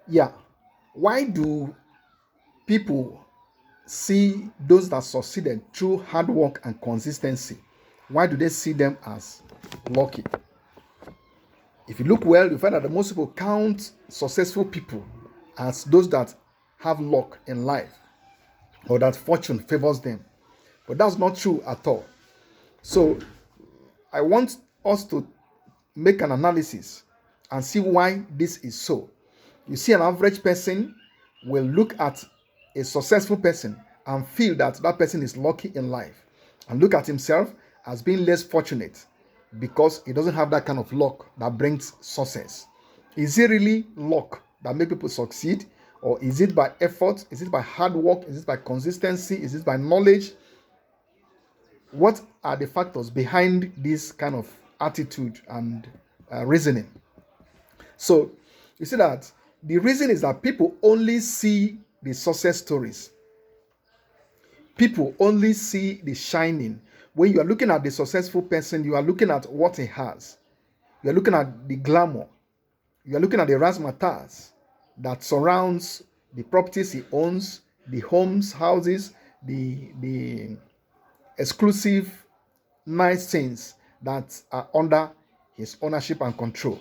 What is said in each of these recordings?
Yeah. Why do people see those that succeeded through hard work and consistency? Why do they see them as lucky? If you look well, you find that the most people count successful people as those that have luck in life or that fortune favors them. But that's not true at all. So I want us to make an analysis and see why this is so. You see, an average person will look at a successful person and feel that that person is lucky in life and look at himself as being less fortunate because he doesn't have that kind of luck that brings success. Is it really luck that make people succeed, or is it by effort? Is it by hard work? Is it by consistency? Is it by knowledge? What are the factors behind this kind of attitude and reasoning? So you see that the reason is that people only see the success stories. People only see the shining. When you are looking at the successful person, you are looking at what he has. You are looking at the glamour. You are looking at the razzmatazz that surrounds the properties he owns, the homes, houses, the exclusive nice things that are under his ownership and control.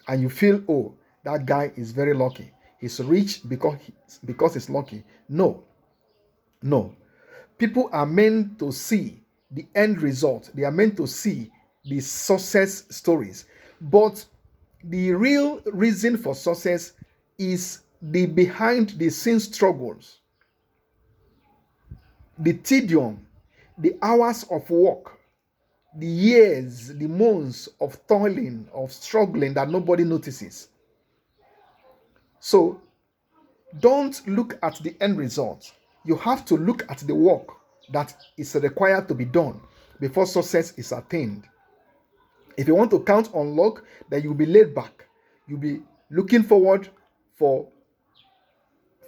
And you feel, oh, that guy is very lucky. He's rich because he's lucky. No, no. People are meant to see the end result. They are meant to see the success stories. But the real reason for success is the behind the scenes struggles, the tedium, the hours of work, the years, the months of toiling, of struggling that nobody notices. So don't look at the end result. You have to look at the work that is required to be done before success is attained. If you want to count on luck, then you'll be laid back. You'll be looking forward for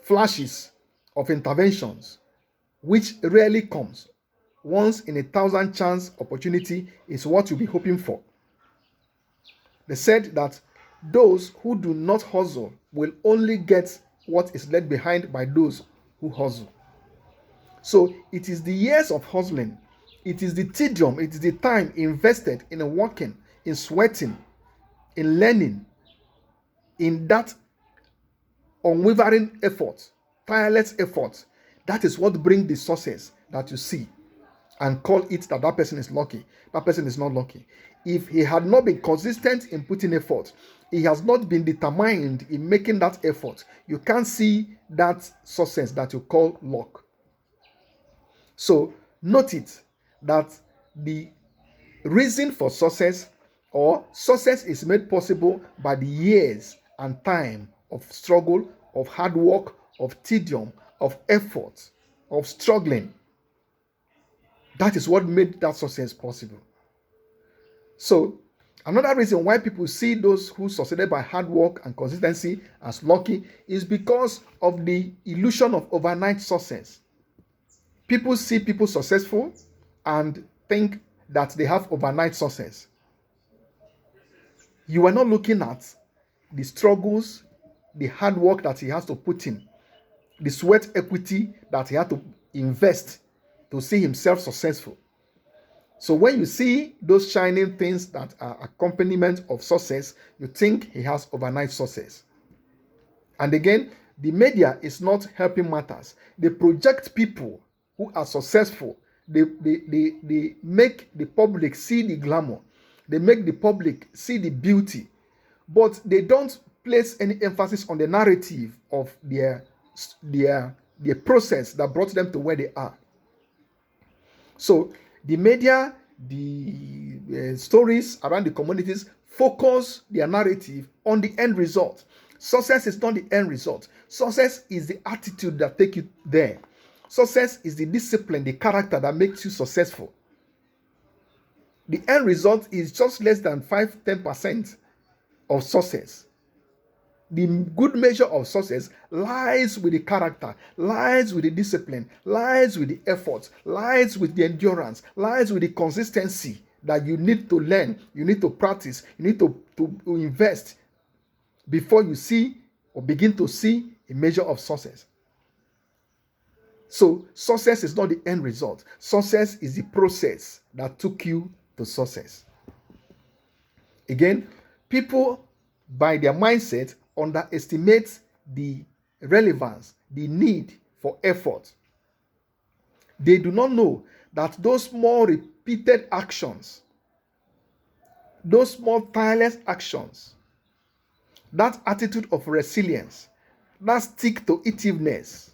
flashes of interventions, which rarely comes. Once in a thousand chance opportunity is what you'll be hoping for. They said that those who do not hustle will only get what is left behind by those who hustle. So it is the years of hustling, it is the tedium, it is the time invested in working, in sweating, in learning, in that unwavering effort, tireless effort. That is what brings the success that you see and call it that that person is lucky. That person is not lucky. If he had not been consistent in putting effort, he has not been determined in making that effort, you can't see that success that you call luck. So note it that the reason for success or success is made possible by the years and time of struggle, of hard work, of tedium, of effort, of struggling. That is what made that success possible. So, another reason why people see those who succeeded by hard work and consistency as lucky is because of the illusion of overnight success. People see people successful and think that they have overnight success. You are not looking at the struggles, the hard work that he has to put in, the sweat equity that he had to invest to see himself successful. So when you see those shining things that are accompaniment of success, you think he has overnight success. And again, the media is not helping matters. They project people who are successful. They make the public see the glamour. They make the public see the beauty. But they don't place any emphasis on the narrative of their process that brought them to where they are. So the media, the stories around the communities focus their narrative on the end result. Success is not the end result. Success is the attitude that takes you there. Success is the discipline, the character that makes you successful. The end result is just less than 5-10% of success. The good measure of success lies with the character, lies with the discipline, lies with the effort, lies with the endurance, lies with the consistency that you need to learn, you need to practice, you need to invest before you see or begin to see a measure of success. So success is not the end result. Success is the process that took you to success. Again, people by their mindset underestimate the relevance, the need for effort. They do not know that those small repeated actions, those small tireless actions, that attitude of resilience, that stick-to-itiveness,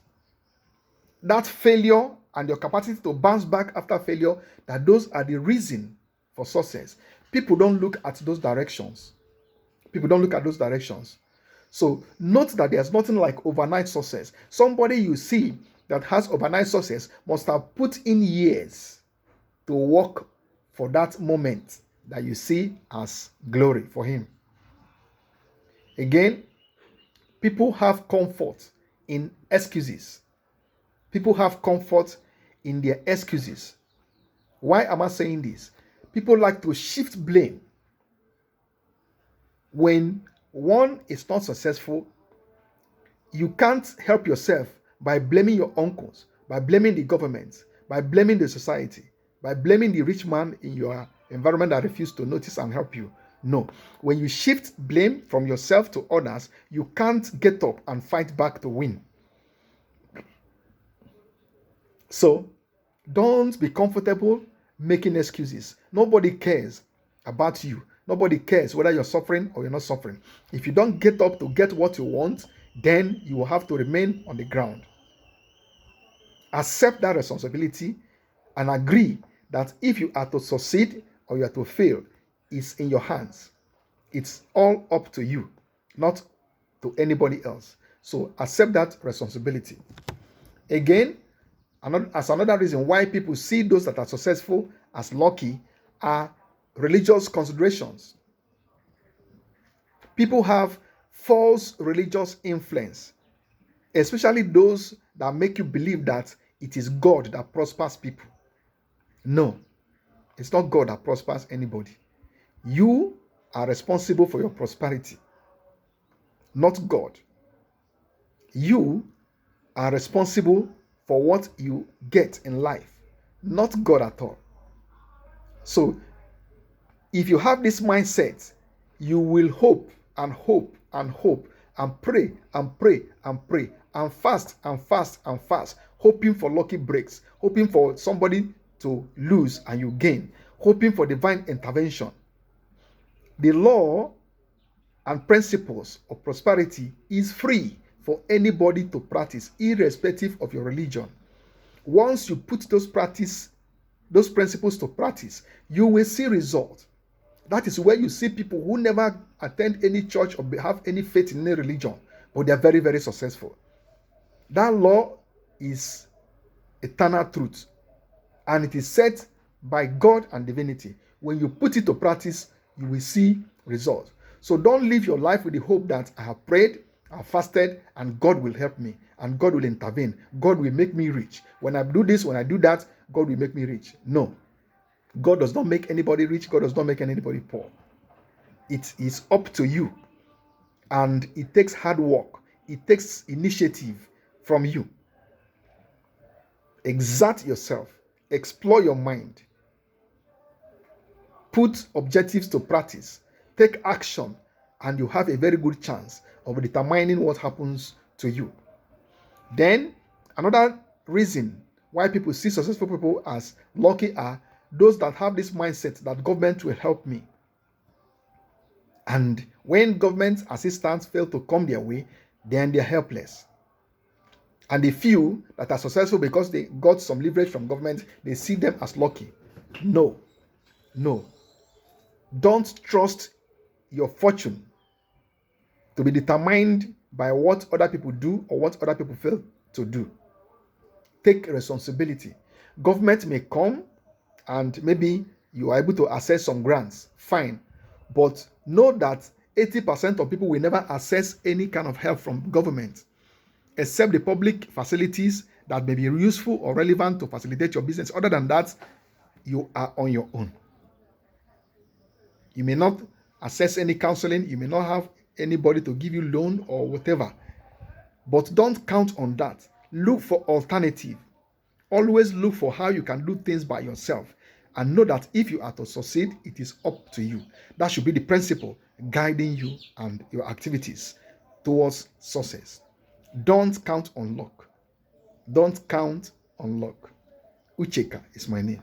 that failure and your capacity to bounce back after failure, that those are the reason for success. People don't look at those directions. People don't look at those directions. So note that there's nothing like overnight success. Somebody you see that has overnight success must have put in years to work for that moment that you see as glory for him. Again, people have comfort in excuses. People have comfort in their excuses. Why am I saying this? People like to shift blame. When one is not successful, you can't help yourself by blaming your uncles, by blaming the government, by blaming the society, by blaming the rich man in your environment that refused to notice and help you. No. When you shift blame from yourself to others, you can't get up and fight back to win. So, don't be comfortable making excuses. Nobody cares about you. Nobody cares whether you're suffering or you're not suffering. If you don't get up to get what you want, then you will have to remain on the ground. Accept that responsibility and agree that if you are to succeed or you are to fail, it's in your hands. It's all up to you, not to anybody else. So accept that responsibility. Again, as another reason why people see those that are successful as lucky are religious considerations. People have false religious influence, especially those that make you believe that it is God that prospers people. No, it's not God that prospers anybody. You are responsible for your prosperity, not God. You are responsible for what you get in life, not God at all. So, if you have this mindset, you will hope and hope and hope and pray and pray and pray and fast and fast and fast, hoping for lucky breaks, hoping for somebody to lose and you gain, hoping for divine intervention. The law and principles of prosperity is free for anybody to practice, irrespective of your religion. Once you put those principles to practice, you will see results. That is where you see people who never attend any church or have any faith in any religion, but they are very, very successful. That law is eternal truth, and it is set by God and divinity. When you put it to practice, you will see results. So don't live your life with the hope that I have prayed, I have fasted, and God will help me, and God will intervene. God will make me rich. When I do this, when I do that, God will make me rich. No. God does not make anybody rich. God does not make anybody poor. It is up to you. And it takes hard work. It takes initiative from you. Exert yourself. Explore your mind. Put objectives to practice. Take action. And you have a very good chance of determining what happens to you. Then, another reason why people see successful people as lucky are those that have this mindset that government will help me. And when government assistance fail to come their way, then they're helpless. And the few that are successful because they got some leverage from government, they see them as lucky. No. Don't trust your fortune to be determined by what other people do or what other people fail to do. Take responsibility. Government may come and maybe you are able to access some grants, fine. But know that 80% of people will never access any kind of help from government, except the public facilities that may be useful or relevant to facilitate your business. Other than that, you are on your own. You may not access any counseling. You may not have anybody to give you loan or whatever. But don't count on that. Look for alternative. Always look for how you can do things by yourself, and know that if you are to succeed, it is up to you. That should be the principle guiding you and your activities towards success. Don't count on luck. Don't count on luck. Ucheka is my name.